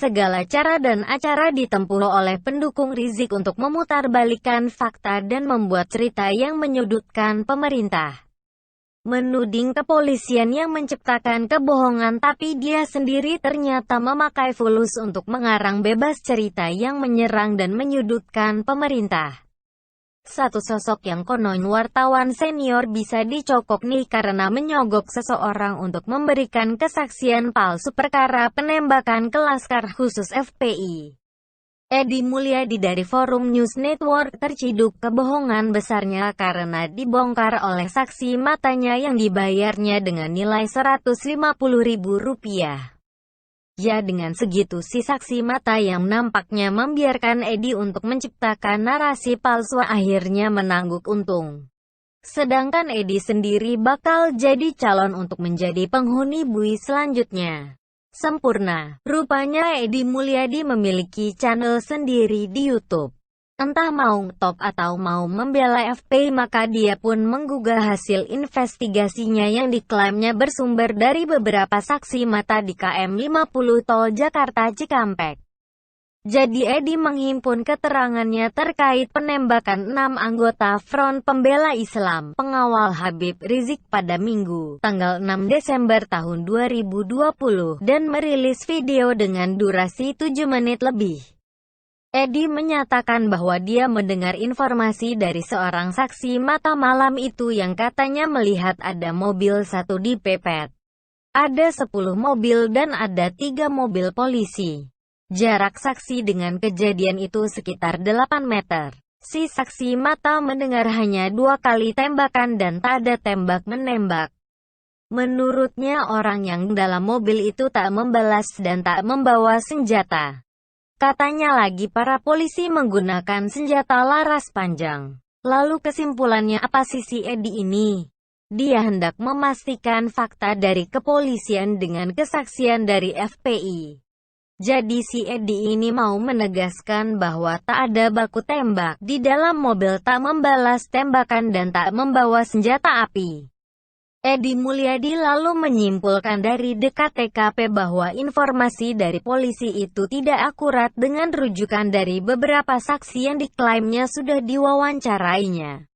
Segala cara dan acara ditempuh oleh pendukung Rizik untuk memutarbalikkan fakta dan membuat cerita yang menyudutkan pemerintah. Menuding kepolisian yang menciptakan kebohongan, tapi dia sendiri ternyata memakai fulus untuk mengarang bebas cerita yang menyerang dan menyudutkan pemerintah. Satu sosok yang konon wartawan senior bisa dicokok nih karena menyogok seseorang untuk memberikan kesaksian palsu perkara penembakan ke Laskar Khusus FPI. Edi Mulyadi dari Forum News Network terciduk kebohongan besarnya karena dibongkar oleh saksi matanya yang dibayarnya dengan nilai Rp150.000. Ya, dengan segitu si saksi mata yang nampaknya membiarkan Edi untuk menciptakan narasi palsu akhirnya menangguk untung. Sedangkan Edi sendiri bakal jadi calon untuk menjadi penghuni BUI selanjutnya. Sempurna. Rupanya Edi Mulyadi memiliki channel sendiri di YouTube. Entah mau top atau mau membela FPI, maka dia pun menggugah hasil investigasinya yang diklaimnya bersumber dari beberapa saksi mata di KM 50 Tol Jakarta Cikampek. Jadi Edi menghimpun keterangannya terkait penembakan 6 anggota Front Pembela Islam, pengawal Habib Rizik pada Minggu, tanggal 6 Desember tahun 2020, dan merilis video dengan durasi 7 menit lebih. Edi menyatakan bahwa dia mendengar informasi dari seorang saksi mata malam itu yang katanya melihat ada mobil satu dipepet. Ada 10 mobil dan ada 3 mobil polisi. Jarak saksi dengan kejadian itu sekitar 8 meter. Si saksi mata mendengar hanya 2 kali tembakan dan tak ada tembak-menembak. Menurutnya orang yang dalam mobil itu tak membalas dan tak membawa senjata. Katanya lagi para polisi menggunakan senjata laras panjang. Lalu kesimpulannya apa sih si Edi ini? Dia hendak memastikan fakta dari kepolisian dengan kesaksian dari FPI. Jadi si Edi ini mau menegaskan bahwa tak ada baku tembak di dalam mobil, tak membalas tembakan dan tak membawa senjata api. Edi Mulyadi lalu menyimpulkan dari dekat TKP bahwa informasi dari polisi itu tidak akurat dengan rujukan dari beberapa saksi yang diklaimnya sudah diwawancarainya.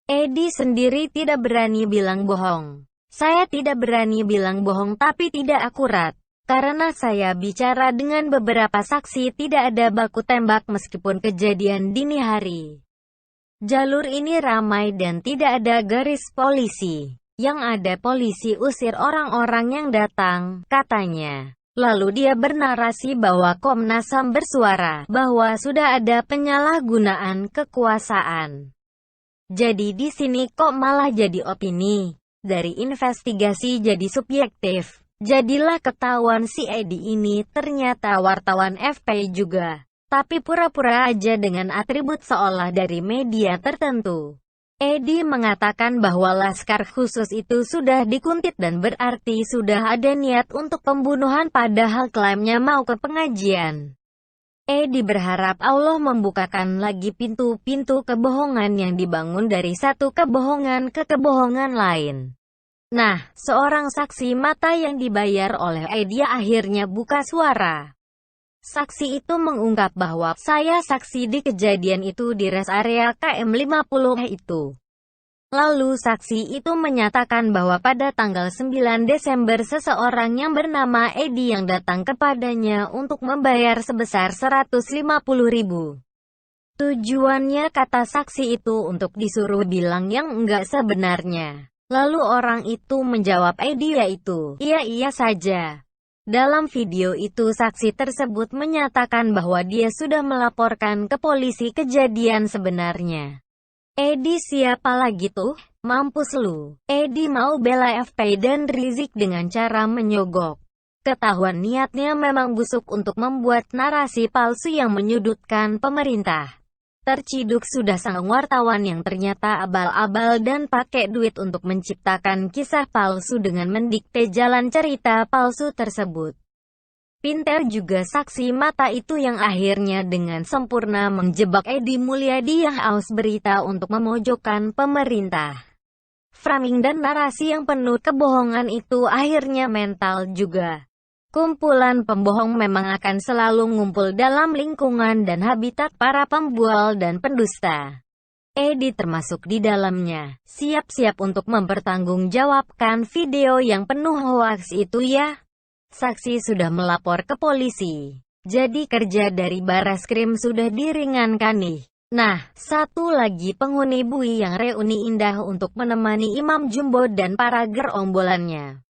Edi sendiri tidak berani bilang bohong. Saya tidak berani bilang bohong tapi tidak akurat. Karena saya bicara dengan beberapa saksi, tidak ada baku tembak meskipun kejadian dini hari. Jalur ini ramai dan tidak ada garis polisi. Yang ada polisi usir orang-orang yang datang, katanya. Lalu dia bernarasi bahwa Komnas HAM bersuara bahwa sudah ada penyalahgunaan kekuasaan. Jadi di sini kok malah jadi opini. Dari investigasi jadi subjektif. Jadilah ketahuan si Edi ini ternyata wartawan FPI juga. Tapi pura-pura aja dengan atribut seolah dari media tertentu. Edi mengatakan bahwa Laskar Khusus itu sudah dikuntit dan berarti sudah ada niat untuk pembunuhan, padahal klaimnya mau ke pengajian. Edi berharap Allah membukakan lagi pintu-pintu kebohongan yang dibangun dari satu kebohongan ke kebohongan lain. Nah, seorang saksi mata yang dibayar oleh Edi akhirnya buka suara. Saksi itu mengungkap bahwa, saya saksi di kejadian itu di rest area KM 50 itu. Lalu saksi itu menyatakan bahwa pada tanggal 9 Desember seseorang yang bernama Edi yang datang kepadanya untuk membayar sebesar Rp150.000. Tujuannya, kata saksi itu, untuk disuruh bilang yang enggak sebenarnya. Lalu orang itu menjawab Edi yaitu, iya saja. Dalam video itu saksi tersebut menyatakan bahwa dia sudah melaporkan ke polisi kejadian sebenarnya. Edi siapa lagi tuh? Mampus lu. Edi mau bela FPI dan Rizik dengan cara menyogok. Ketahuan niatnya memang busuk untuk membuat narasi palsu yang menyudutkan pemerintah. Terciduk sudah sang wartawan yang ternyata abal-abal dan pakai duit untuk menciptakan kisah palsu dengan mendikte jalan cerita palsu tersebut. Pinter juga saksi mata itu yang akhirnya dengan sempurna menjebak Edi Mulyadi yang haus berita untuk memojokkan pemerintah. Framing dan narasi yang penuh kebohongan itu akhirnya mental juga. Kumpulan pembohong memang akan selalu ngumpul dalam lingkungan dan habitat para pembual dan pendusta. Edi termasuk di dalamnya. Siap-siap untuk mempertanggungjawabkan video yang penuh hoaks itu ya. Saksi sudah melapor ke polisi. Jadi kerja dari Bareskrim sudah diringankan nih. Nah, satu lagi penghuni Bui yang reuni indah untuk menemani Imam Jumbo dan para gerombolannya.